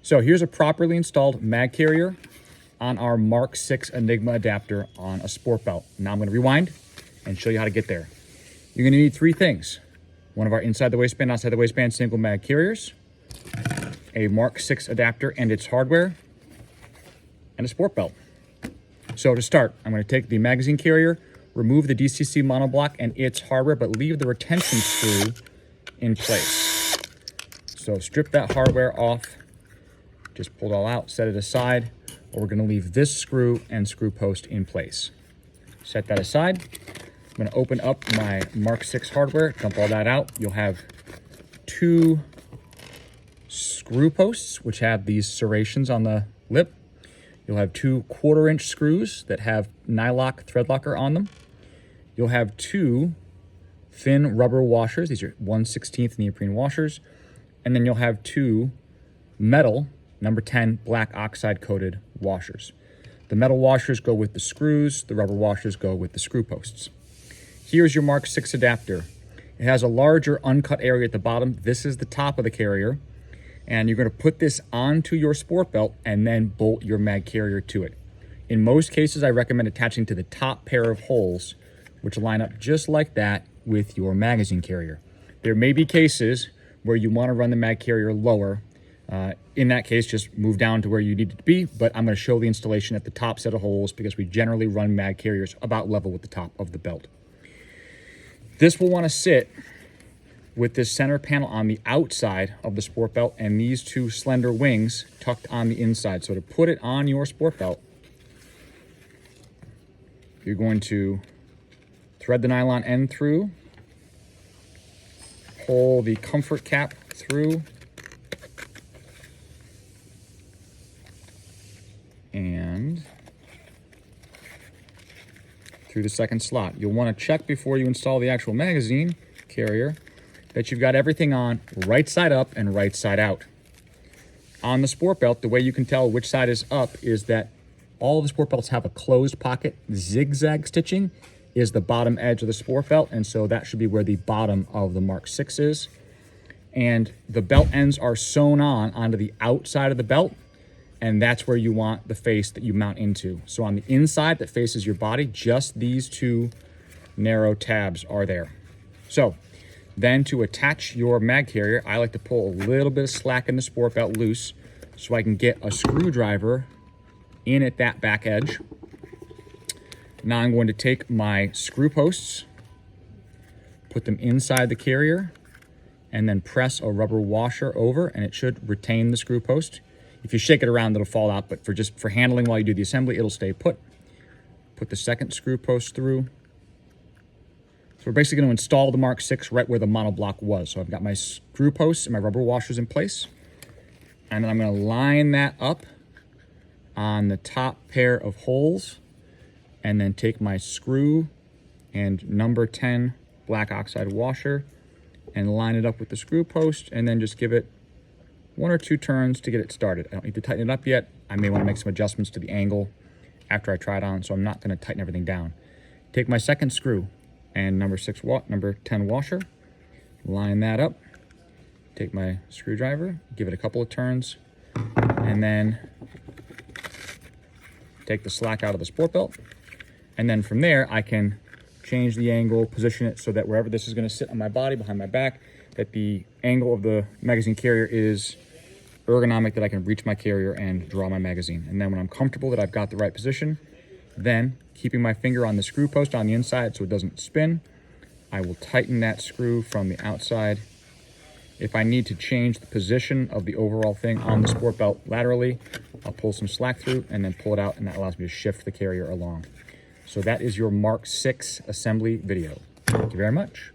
So here's a properly installed mag carrier on our Mk6 Enigma adapter on a sport belt. Now I'm going to rewind and show you how to get there. You're going to need three things. One of our inside the waistband, outside the waistband single mag carriers, a Mk6 adapter and its hardware, and a sport belt. So to start, I'm going to take the magazine carrier, remove the DCC monoblock and its hardware, but leave the retention screw in place. So strip that hardware off, just pull it all out, set it aside, or we're going to leave this screw and screw post in place. Set that aside. I'm going to open up my Mk6 hardware, dump all that out. You'll have two screw posts, which have these serrations on the lip. You'll have two 1/4-inch screws that have nylock thread locker on them. You'll have two thin rubber washers. These are 1/16 neoprene washers. And then you'll have two metal number 10 black oxide coated washers. The metal washers go with the screws. The rubber washers go with the screw posts. Here's your Mk6 adapter. It has a larger uncut area at the bottom. This is the top of the carrier. And you're going to put this onto your sport belt and then bolt your mag carrier to it. In most cases, I recommend attaching to the top pair of holes, which line up just like that with your magazine carrier. There may be cases where you want to run the mag carrier lower. In that case, just move down to where you need it to be, but I'm going to show the installation at the top set of holes because we generally run mag carriers about level with the top of the belt. This will want to sit with this center panel on the outside of the sport belt and these two slender wings tucked on the inside. So to put it on your sport belt, you're going to thread the nylon end through, pull the comfort cap through, and through the second slot. You'll want to check before you install the actual magazine carrier that you've got everything on right side up and right side out. On the sport belt, the way you can tell which side is up is that all the sport belts have a closed pocket. Zigzag stitching is the bottom edge of the sport belt, and so that should be where the bottom of the Mk6 is. And the belt ends are sewn on onto the outside of the belt, and that's where you want the face that you mount into. So on the inside that faces your body, just these two narrow tabs are there. So then to attach your mag carrier, I like to pull a little bit of slack in the sport belt loose so I can get a screwdriver in at that back edge. Now I'm going to take my screw posts, put them inside the carrier, and then press a rubber washer over, and it should retain the screw post. If you shake it around, it'll fall out, but for handling while you do the assembly, it'll stay put. Put the second screw post through. So we're basically going to install the Mk6 right where the monoblock was. So I've got my screw posts and my rubber washers in place. And then I'm going to line that up on the top pair of holes and then take my screw and number 10 black oxide washer and line it up with the screw post and then just give it 1 or 2 turns to get it started. I don't need to tighten it up yet. I may want to make some adjustments to the angle after I try it on, so I'm not going to tighten everything down. Take my second screw and number 10 washer, line that up, take my screwdriver, give it a couple of turns, and then take the slack out of the sport belt. And then from there, I can change the angle, position it so that wherever this is going to sit on my body, behind my back, that the angle of the magazine carrier is ergonomic, that I can reach my carrier and draw my magazine. And then when I'm comfortable that I've got the right position, then keeping my finger on the screw post on the inside so it doesn't spin, I will tighten that screw from the outside. If I need to change the position of the overall thing on the sport belt laterally, I'll pull some slack through and then pull it out, and that allows me to shift the carrier along. So that is your Mk6 assembly video. Thank you very much.